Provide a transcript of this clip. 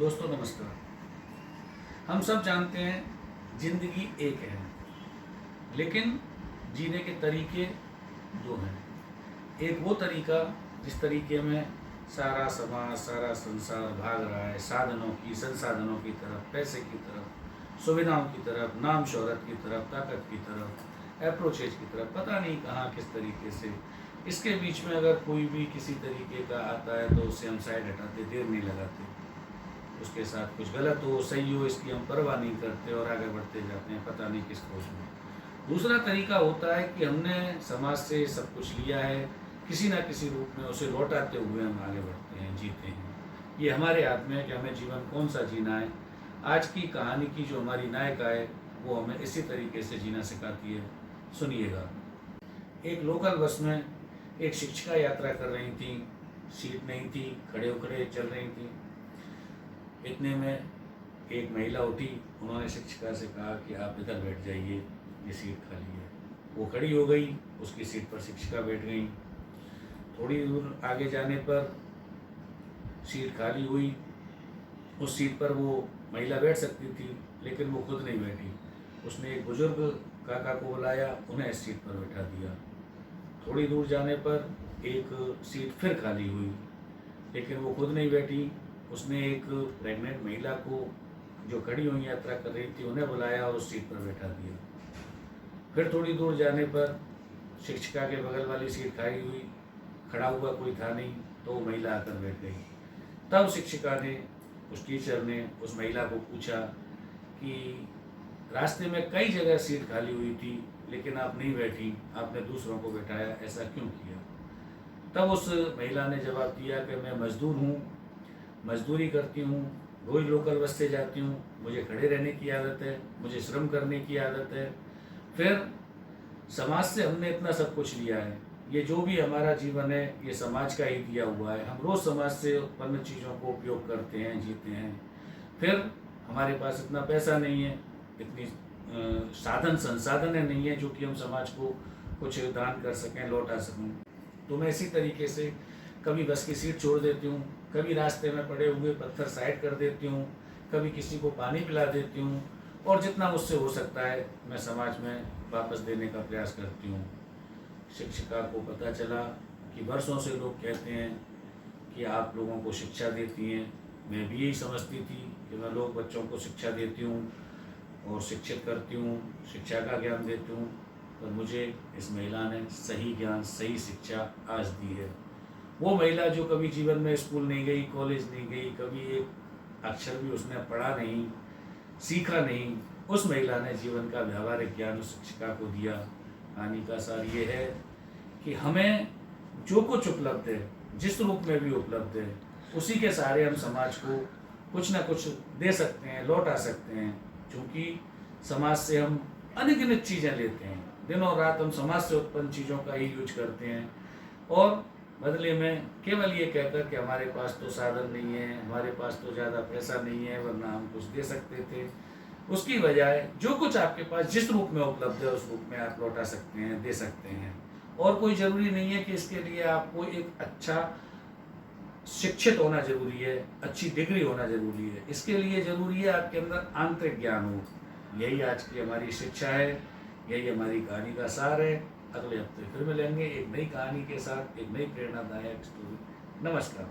दोस्तों नमस्कार। हम सब जानते हैं जिंदगी एक है, लेकिन जीने के तरीके दो हैं। एक वो तरीका जिस तरीके में सारा समाज, सारा संसार भाग रहा है साधनों की, संसाधनों की तरफ, पैसे की तरफ, सुविधाओं की तरफ, नाम शोहरत की तरफ, ताकत की तरफ, अप्रोचेज की तरफ, पता नहीं कहाँ किस तरीके से। इसके बीच में अगर कोई भी किसी तरीके का आता है तो उसे हम साइड हटाते, देर नहीं लगाते। उसके साथ कुछ गलत हो सही हो इसकी हम परवाह नहीं करते और आगे बढ़ते जाते हैं, पता नहीं किस खोज में। दूसरा तरीका होता है कि हमने समाज से सब कुछ लिया है, किसी ना किसी रूप में उसे लौटाते हुए हम आगे बढ़ते हैं, जीते हैं। ये हमारे हाथ में है कि हमें जीवन कौन सा जीना है। आज की कहानी की जो हमारी नायिका है वो हमें इसी तरीके से जीना सिखाती है। सुनिएगा। एक लोकल बस में एक शिक्षिका यात्रा कर रही थी, सीट नहीं थी, खड़े होकर चल रही थी। इतने में एक महिला उठी, उन्होंने शिक्षिका से कहा कि आप इधर बैठ जाइए, ये सीट खाली है। वो खड़ी हो गई, उसकी सीट पर शिक्षिका बैठ गई। थोड़ी दूर आगे जाने पर सीट खाली हुई। उस सीट पर वो महिला बैठ सकती थी, लेकिन वो खुद नहीं बैठी। उसने एक बुजुर्ग काका को बुलाया, उन्हें इस सीट पर बैठा दिया। थोड़ी दूर जाने पर एक सीट फिर खाली हुई, लेकिन वो खुद नहीं बैठी। उसने एक प्रेग्नेंट महिला को जो खड़ी हुई यात्रा कर रही थी उन्हें बुलाया और उस सीट पर बैठा दिया। फिर थोड़ी दूर जाने पर शिक्षिका के बगल वाली सीट खाली हुई, खड़ा हुआ कोई था नहीं, तो वो महिला आकर बैठ गई। तब शिक्षिका ने, उस टीचर ने उस महिला को पूछा कि रास्ते में कई जगह सीट खाली हुई थी, लेकिन आप नहीं बैठी, आपने दूसरों को बैठाया, ऐसा क्यों किया? तब उस महिला ने जवाब दिया कि मैं मजदूर हूँ, मजदूरी करती हूँ, रोज लोकल बस से जाती हूँ, मुझे खड़े रहने की आदत है, मुझे श्रम करने की आदत है। फिर समाज से हमने इतना सब कुछ लिया है, ये जो भी हमारा जीवन है ये समाज का ही दिया हुआ है। हम रोज़ समाज से उत्पन्न चीज़ों को उपयोग करते हैं, जीते हैं। फिर हमारे पास इतना पैसा नहीं है, इतनी साधन संसाधन नहीं है जो कि हम समाज को कुछ दान कर सकें, लौटा सकें। तो मैं इसी तरीके से कभी बस की सीट छोड़ देती हूँ, कभी रास्ते में पड़े हुए पत्थर साइड कर देती हूँ, कभी किसी को पानी पिला देती हूँ, और जितना मुझसे हो सकता है मैं समाज में वापस देने का प्रयास करती हूँ। शिक्षिका को पता चला कि वर्षों से लोग कहते हैं कि आप लोगों को शिक्षा देती हैं। मैं भी यही समझती थी कि मैं लोग बच्चों को शिक्षा देती हूँ और शिक्षित करती हूँ, शिक्षा का ज्ञान देती हूँ, पर मुझे इस महिला ने सही ज्ञान, सही शिक्षा आज दी है। वो महिला जो कभी जीवन में स्कूल नहीं गई, कॉलेज नहीं गई, कभी एक अक्षर भी उसने पढ़ा नहीं, सीखा नहीं, उस महिला ने जीवन का व्यावहारिक ज्ञान उस शिक्षिका को दिया। कहानी का सार ये है कि हमें जो कुछ उपलब्ध है, जिस रूप में भी उपलब्ध है, उसी के सहारे हम समाज को कुछ ना कुछ दे सकते हैं, लौटा सकते हैं। क्योंकि समाज से हम अनगिनत चीज़ें लेते हैं, दिनों रात हम समाज से उत्पन्न चीज़ों का ही यूज करते हैं, और बदले में केवल ये कहकर कि हमारे पास तो साधन नहीं है, हमारे पास तो ज़्यादा पैसा नहीं है, वरना हम कुछ दे सकते थे। उसकी बजाय जो कुछ आपके पास जिस रूप में उपलब्ध है उस रूप में आप लौटा सकते हैं, दे सकते हैं। और कोई ज़रूरी नहीं है कि इसके लिए आपको एक अच्छा शिक्षित होना जरूरी है, अच्छी डिग्री होना जरूरी है। इसके लिए जरूरी है आपके अंदर आंतरिक ज्ञान हो। यही आज की हमारी शिक्षा है, यही हमारी कहानी का सार है। अगले हफ्ते फिर मिलेंगे एक नई कहानी के साथ, एक नई प्रेरणादायक स्टोरी। नमस्कार।